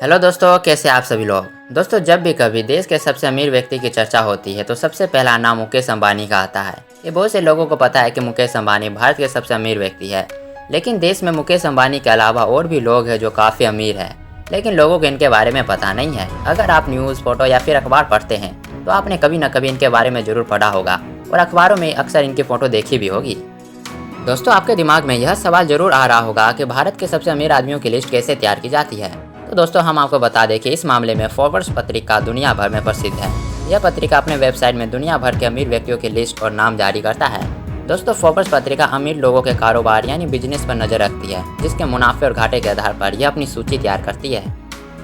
Hello दोस्तों, कैसे आप सभी लोग। दोस्तों, जब भी कभी देश के सबसे अमीर व्यक्ति की चर्चा होती है तो सबसे पहला नाम मुकेश अंबानी का आता है। ये बहुत से लोगों को पता है कि मुकेश अंबानी भारत के सबसे अमीर व्यक्ति है, लेकिन देश में मुकेश अंबानी के अलावा और भी लोग हैं जो काफ़ी अमीर हैं, लेकिन लोगों को इनके बारे में पता नहीं है। अगर आप न्यूज़, फोटो या फिर अखबार पढ़ते हैं तो आपने कभी न कभी इनके बारे में ज़रूर पढ़ा होगा और अखबारों में अक्सर इनकी फ़ोटो देखी भी होगी। दोस्तों, आपके दिमाग में यह सवाल जरूर आ रहा होगा कि भारत के सबसे अमीर आदमियों की लिस्ट कैसे तैयार की जाती है। तो दोस्तों, हम आपको बता दें कि इस मामले में फोर्ब्स पत्रिका दुनिया भर में प्रसिद्ध है। यह पत्रिका अपने वेबसाइट में दुनिया भर के अमीर व्यक्तियों की लिस्ट और नाम जारी करता है। दोस्तों, फोर्ब्स पत्रिका अमीर लोगों के कारोबार यानी बिजनेस पर नजर रखती है, जिसके मुनाफे और घाटे के आधार पर यह अपनी सूची तैयार करती है।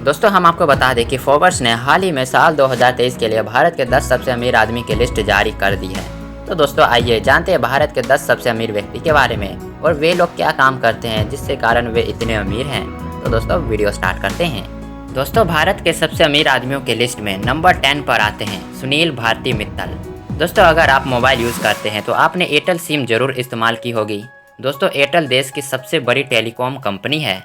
दोस्तों, हम आपको बता दें कि फोर्ब्स ने हाल ही में साल 2023 के लिए भारत के 10 सबसे अमीर आदमी की लिस्ट जारी कर दी है। तो दोस्तों, आइए जानते हैं भारत के 10 सबसे अमीर व्यक्ति के बारे में और वे लोग क्या काम करते हैं जिससे कारण वे इतने अमीर हैं। तो दोस्तों, वीडियो स्टार्ट करते हैं। दोस्तों, भारत के सबसे अमीर आदमियों के लिस्ट में नंबर 10 पर आते हैं सुनील भारती मित्तल। दोस्तों, अगर आप मोबाइल यूज़ करते हैं तो आपने एयरटेल सिम जरूर इस्तेमाल की होगी। दोस्तों, एयरटेल देश की सबसे बड़ी टेलीकॉम कंपनी है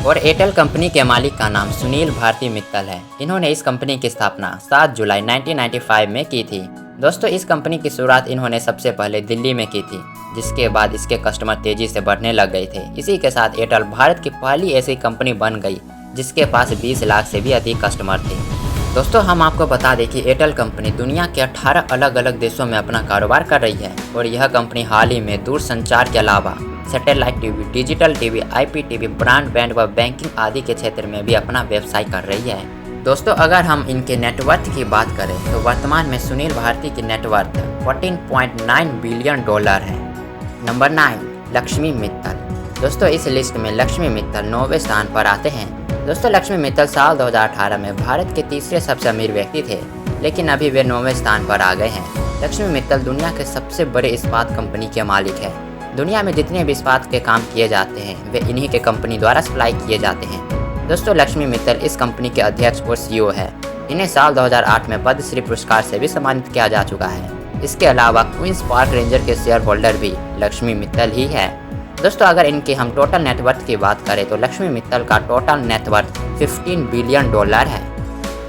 और एयरटेल कंपनी के मालिक का नाम सुनील भारती मित्तल है। इन्होंने इस कंपनी की स्थापना 7 जुलाई 1995 में की थी। दोस्तों, इस कंपनी की शुरुआत इन्होंने सबसे पहले दिल्ली में की थी, जिसके बाद इसके कस्टमर तेजी से बढ़ने लग गए थे। इसी के साथ एयरटेल भारत की पहली ऐसी कंपनी बन गई जिसके पास 20 लाख से भी अधिक कस्टमर थे। दोस्तों, हम आपको बता दें कि एयरटेल कंपनी दुनिया के 18 अलग अलग देशों में अपना कारोबार कर रही है और यह कंपनी हाल ही में दूरसंचार के अलावा satellite TV, digital TV, IPTV, broadband व बैंकिंग आदि के क्षेत्र में भी अपना व्यवसाय कर रही है। दोस्तों, अगर हम इनके नेटवर्थ की बात करें तो वर्तमान में सुनील भारती की नेटवर्थ $14.9 बिलियन है। नंबर 9, लक्ष्मी मित्तल। दोस्तों, इस लिस्ट में लक्ष्मी मित्तल 9वें स्थान पर आते हैं। दोस्तों, लक्ष्मी मित्तल साल 2018 में भारत के तीसरे सबसे अमीर व्यक्ति थे, लेकिन अभी वे 9वें स्थान पर आ गए हैं। लक्ष्मी मित्तल दुनिया के सबसे बड़े इस्पात कंपनी के मालिक है। दुनिया में जितने भी इस्पात के काम किए जाते हैं वे इन्हीं के कंपनी द्वारा सप्लाई किए जाते हैं। दोस्तों, लक्ष्मी मित्तल इस कंपनी के अध्यक्ष और CEO है। इन्हें साल 2008 में पद्मश्री पुरस्कार से भी सम्मानित किया जा चुका है। इसके अलावा क्वींस पार्क रेंजर के शेयर होल्डर भी लक्ष्मी मित्तल ही है। दोस्तों, अगर इनके हम टोटल नेटवर्थ की बात करें तो लक्ष्मी मित्तल का टोटल नेटवर्थ $15 बिलियन है।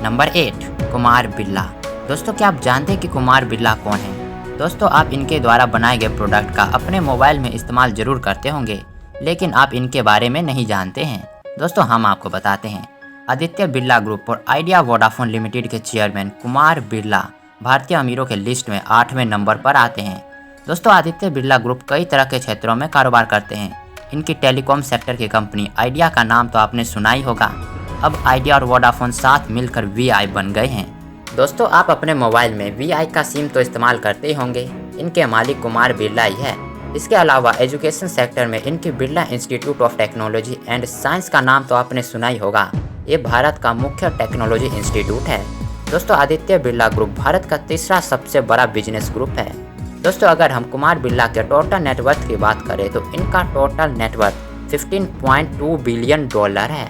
नंबर 8, कुमार बिरला। दोस्तों, क्या आप जानते हैं कि कुमार बिरला कौन है? दोस्तों, आप इनके द्वारा बनाए गए प्रोडक्ट का अपने मोबाइल में इस्तेमाल जरूर करते होंगे, लेकिन आप इनके बारे में नहीं जानते हैं। दोस्तों, हम आपको बताते हैं। आदित्य बिरला ग्रुप और आइडिया वोडाफोन लिमिटेड के चेयरमैन कुमार बिरला भारतीय अमीरों के लिस्ट में 8वें नंबर पर आते हैं। दोस्तों, आदित्य बिरला ग्रुप कई तरह के क्षेत्रों में कारोबार करते हैं। इनकी टेलीकॉम सेक्टर की कंपनी आइडिया का नाम तो आपने सुना ही होगा। अब आइडिया और वोडाफोन साथ मिलकर VI बन गए हैं। दोस्तों, आप अपने मोबाइल में VI का सिम तो इस्तेमाल करते ही होंगे। इनके मालिक कुमार बिरला ही है। इसके अलावा एजुकेशन सेक्टर में इनकी Birla institute of technology and science का नाम तो आपने सुना ही होगा। ये भारत का मुख्य टेक्नोलॉजी इंस्टीट्यूट है। दोस्तों, आदित्य बिरला ग्रुप भारत का तीसरा सबसे बड़ा बिजनेस ग्रुप है। दोस्तों, अगर हम कुमार बिरला के टोटल नेटवर्थ की बात करें तो इनका टोटल नेटवर्थ $15.2 बिलियन है।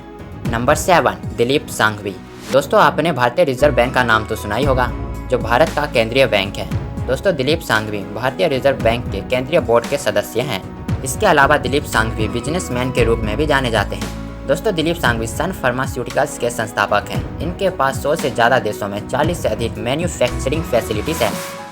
नंबर 7, दिलीप सांघवी। दोस्तों, आपने भारतीय रिजर्व बैंक का नाम तो सुना ही होगा, जो भारत का केंद्रीय बैंक है। दोस्तों, दिलीप सांघवी भारतीय रिजर्व बैंक के केंद्रीय बोर्ड के सदस्य हैं। इसके अलावा दिलीप सांघवी बिजनेसमैन के रूप में भी जाने जाते हैं। दोस्तों, दिलीप सांघवी सन फार्मास्यूटिकल्स के संस्थापक हैं। इनके पास 100 से ज़्यादा देशों में 40 से अधिक मैन्युफैक्चरिंग फैसिलिटीज़ हैं।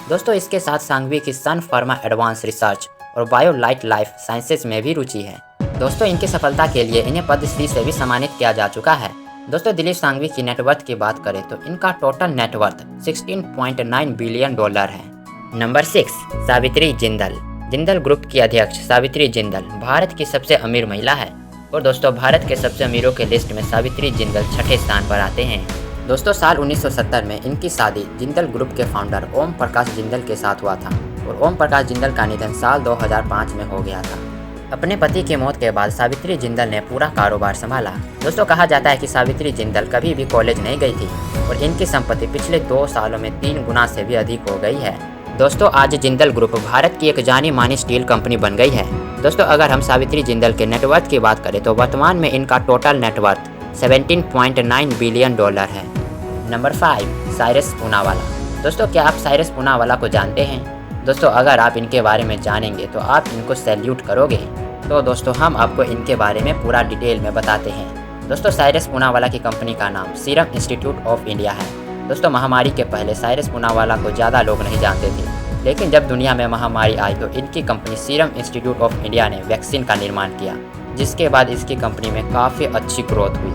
दोस्तों, इसके साथ सांघवी की सन फार्मा एडवांस रिसर्च और बायोलाइट लाइफ साइंसेज में भी रुचि है। दोस्तों, इनकी सफलता के लिए इन्हें पद्मश्री से भी सम्मानित किया जा चुका है। दोस्तों, दिलीप सांघवी की नेटवर्थ की बात करें तो इनका टोटल नेटवर्थ $16.9 बिलियन है। नंबर 6, सावित्री जिंदल। जिंदल ग्रुप की अध्यक्ष सावित्री जिंदल भारत की सबसे अमीर महिला है और दोस्तों, भारत के सबसे अमीरों के लिस्ट में सावित्री जिंदल 6ठे स्थान पर आते हैं। दोस्तों, साल 1970 में इनकी शादी जिंदल ग्रुप के फाउंडर ओम प्रकाश जिंदल के साथ हुआ था और ओम प्रकाश जिंदल का निधन साल 2005 में हो गया था। अपने पति की मौत के बाद सावित्री जिंदल ने पूरा कारोबार संभाला। दोस्तों, कहा जाता है कि सावित्री जिंदल कभी भी कॉलेज नहीं गई थी और इनकी संपत्ति पिछले 2 सालों में 3 गुना से भी अधिक हो गई है। दोस्तों, आज जिंदल ग्रुप भारत की एक जानी मानी स्टील कंपनी बन गई है। दोस्तों, अगर हम सावित्री जिंदल के नेटवर्थ की बात करें तो वर्तमान में इनका टोटल नेटवर्थ $17.9 बिलियन है। नंबर 5, साइरस पूनावाला। दोस्तों, क्या आप साइरस पूनावाला को जानते हैं? दोस्तों, अगर आप इनके बारे में जानेंगे तो आप इनको सैल्यूट करोगे। तो दोस्तों, हम आपको इनके बारे में पूरा डिटेल में बताते हैं। दोस्तों साइरस पूनावाला की कंपनी का नाम सीरम इंस्टीट्यूट ऑफ इंडिया है। दोस्तों महामारी के पहले साइरस पूनावाला को ज़्यादा लोग नहीं जानते थे, लेकिन जब दुनिया में महामारी आई तो इनकी company serum institute of India ने वैक्सीन का निर्माण किया, जिसके बाद इसकी कंपनी में काफ़ी अच्छी ग्रोथ हुई।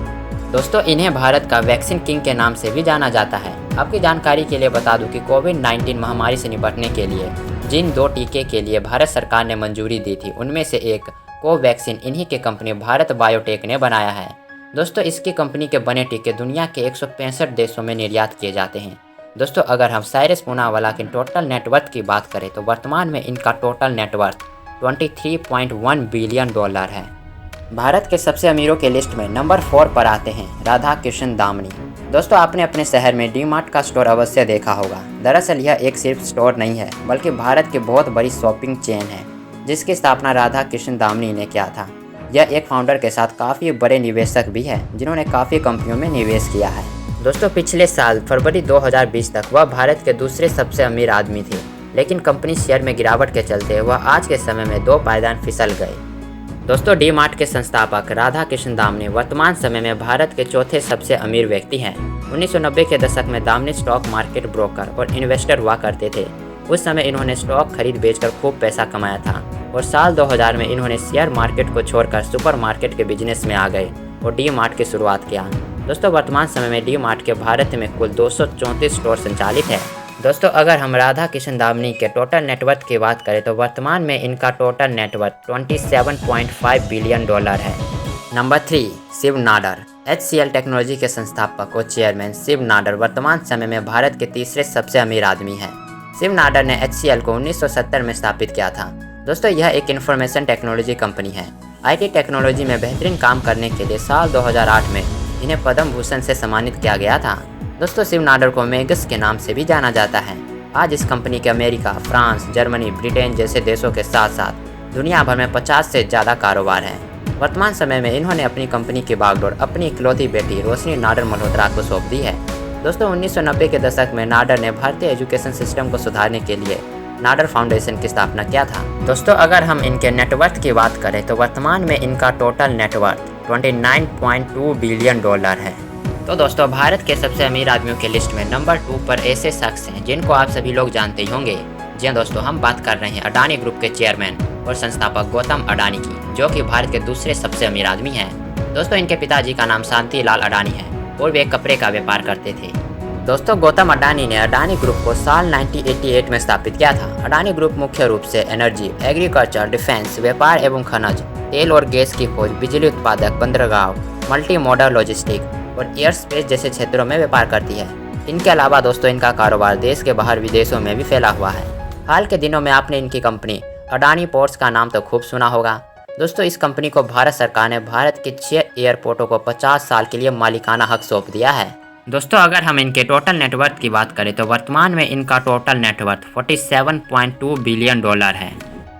दोस्तों इन्हें भारत का वैक्सीन किंग के नाम से भी जाना जाता है। आपकी जानकारी के लिए बता दूं कि कोविड-19 महामारी से निपटने के लिए जिन 2 टीके के लिए भारत सरकार ने मंजूरी दी थी, उनमें से एक कोवैक्सीन इन्हीं की कंपनी भारत बायोटेक ने बनाया है। दोस्तों इसकी कंपनी के बने टीके दुनिया के 165 देशों में निर्यात किए जाते हैं। दोस्तों अगर हम साइरस पूनावाला की टोटल नेटवर्थ की बात करें तो वर्तमान में इनका टोटल नेटवर्थ 23.1 बिलियन डॉलर है। भारत के सबसे अमीरों के लिस्ट में नंबर 4 पर आते हैं राधा किशन दामनी। दोस्तों आपने अपने शहर में डी-मार्ट का स्टोर अवश्य देखा होगा। दरअसल यह एक सिर्फ स्टोर नहीं है, बल्कि भारत की बहुत बड़ी शॉपिंग चेन है, जिसकी स्थापना राधा किशन दामनी ने किया था। यह एक फाउंडर के साथ काफ़ी बड़े निवेशक भी हैं, जिन्होंने काफ़ी कंपनियों में निवेश किया है। दोस्तों पिछले साल फरवरी 2020 तक वह भारत के दूसरे सबसे अमीर आदमी थे, लेकिन कंपनी शेयर में गिरावट के चलते वह आज के समय में 2 पायदान फिसल गए। दोस्तों डी-मार्ट के संस्थापक राधा किशन दामनी वर्तमान समय में भारत के चौथे सबसे अमीर व्यक्ति हैं। 1990 के दशक में दामनी स्टॉक मार्केट ब्रोकर और इन्वेस्टर हुआ करते थे। उस समय इन्होंने स्टॉक खरीद बेचकर खूब पैसा कमाया था और साल 2000 में इन्होंने शेयर मार्केट को छोड़कर सुपर मार्केट के बिजनेस में आ गए और डी-मार्ट की शुरुआत किया। दोस्तों वर्तमान समय में डी-मार्ट के भारत में कुल 234 स्टोर संचालित है। दोस्तों अगर हम राधा किशन दामनी के टोटल नेटवर्थ की बात करें तो वर्तमान में इनका टोटल नेटवर्थ 27.5 बिलियन डॉलर है। Number 3 Shiv Nadar. HCL technology के संस्थापक और चेयरमैन शिव नाडर वर्तमान समय में भारत के तीसरे सबसे अमीर आदमी हैं। शिव नाडर ने HCL को 1970 में स्थापित किया था। दोस्तों यह एक इंफॉर्मेशन टेक्नोलॉजी कंपनी है। IT टेक्नोलॉजी में बेहतरीन काम करने के लिए साल 2008 में इन्हें पद्म भूषण से सम्मानित किया गया था। दोस्तों शिव नाडर को मेगस के नाम से भी जाना जाता है। आज इस कंपनी के अमेरिका, फ्रांस, जर्मनी, ब्रिटेन जैसे देशों के साथ साथ दुनिया भर में 50 से ज़्यादा कारोबार हैं। वर्तमान समय में इन्होंने अपनी कंपनी की बागडोर अपनी इकलौती बेटी रोशनी नाडर मल्होत्रा को सौंप दी है। दोस्तों 1990 के दशक में नाडर ने भारतीय एजुकेशन सिस्टम को सुधारने के लिए नाडर फाउंडेशन की स्थापना किया था। दोस्तों अगर हम इनके नेटवर्थ की बात करें तो वर्तमान में इनका टोटल नेटवर्थ 29.2 बिलियन डॉलर है। तो दोस्तों भारत के सबसे अमीर आदमियों के लिस्ट में नंबर 2 पर ऐसे शख्स हैं जिनको आप सभी लोग जानते ही होंगे। जी हाँ दोस्तों हम बात कर रहे हैं अडानी ग्रुप के चेयरमैन और संस्थापक गौतम अडानी की, जो कि भारत के दूसरे सबसे अमीर आदमी हैं। दोस्तों इनके पिताजी का नाम शांति लाल अडानी है और वे कपड़े का व्यापार करते थे। दोस्तों गौतम अडानी ने अडानी ग्रुप को साल 1988 में स्थापित किया था। अडानी ग्रुप मुख्य रूप से एनर्जी, एग्रीकल्चर, डिफेंस, व्यापार एवं खनिज, तेल और गैस की खोज, बिजली उत्पादक, बंदरगाह, मल्टी मॉडल लॉजिस्टिक और एयर स्पेस जैसे क्षेत्रों में व्यापार करती है। इनके अलावा दोस्तों इनका कारोबार देश के बाहर विदेशों में भी फैला हुआ है। हाल के दिनों में आपने इनकी कंपनी अडानी पोर्ट्स का नाम तो खूब सुना होगा। दोस्तों इस कंपनी को भारत सरकार ने भारत के 6 एयरपोर्टों को 50 साल के लिए मालिकाना हक सौंप दिया है। दोस्तों अगर हम इनके टोटल नेटवर्थ की बात करें तो वर्तमान में इनका टोटल नेटवर्थ 47.2 बिलियन डॉलर है।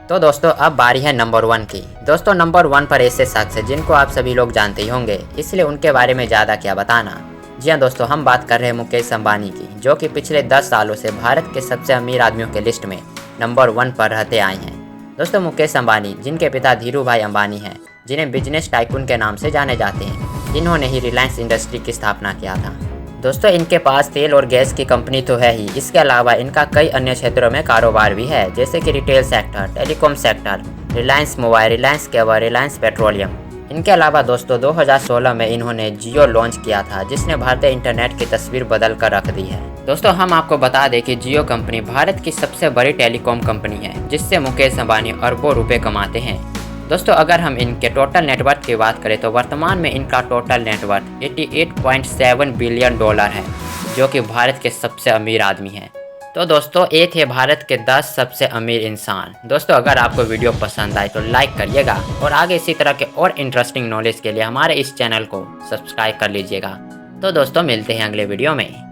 तो दोस्तों अब बारी है नंबर 1 की। दोस्तों नंबर 1 पर ऐसे शख्स हैं जिनको आप सभी लोग जानते ही होंगे, इसलिए उनके बारे में ज़्यादा क्या बताना। जी हाँ दोस्तों हम बात कर रहे हैं मुकेश अंबानी की, जो कि पिछले 10 सालों से भारत के सबसे अमीर आदमियों के लिस्ट में नंबर 1 पर रहते आए हैं। दोस्तों मुकेश अंबानी जिनके पिता धीरू भाई अंबानी हैं, जिन्हें बिजनेस टाइकून के नाम से जाने जाते हैं, जिन्होंने ही रिलायंस इंडस्ट्री की स्थापना किया था। दोस्तों इनके पास तेल और गैस की कंपनी तो है ही, इसके अलावा इनका कई अन्य क्षेत्रों में कारोबार भी है, जैसे कि retail sector, telecom sector, Reliance mobile, Reliance cable, Reliance petroleum. इनके अलावा दोस्तों 2016 में इन्होंने जियो लॉन्च किया था, जिसने भारतीय इंटरनेट की तस्वीर बदल कर रख दी है। दोस्तों हम आपको बता दें कि जियो कंपनी भारत की सबसे बड़ी टेलीकॉम कंपनी है, जिससे मुकेश अंबानी अरबों रुपए कमाते हैं। दोस्तों अगर हम इनके टोटल नेटवर्थ की बात करें तो वर्तमान में इनका टोटल नेटवर्थ 88.7 बिलियन डॉलर है, जो कि भारत के सबसे अमीर आदमी हैं। तो दोस्तों ये थे भारत के 10 सबसे अमीर इंसान। दोस्तों अगर आपको वीडियो पसंद आए तो लाइक करिएगा और आगे इसी तरह के और इंटरेस्टिंग नॉलेज के लिए हमारे इस चैनल को सब्सक्राइब कर लीजिएगा। तो दोस्तों मिलते हैं अगले वीडियो में।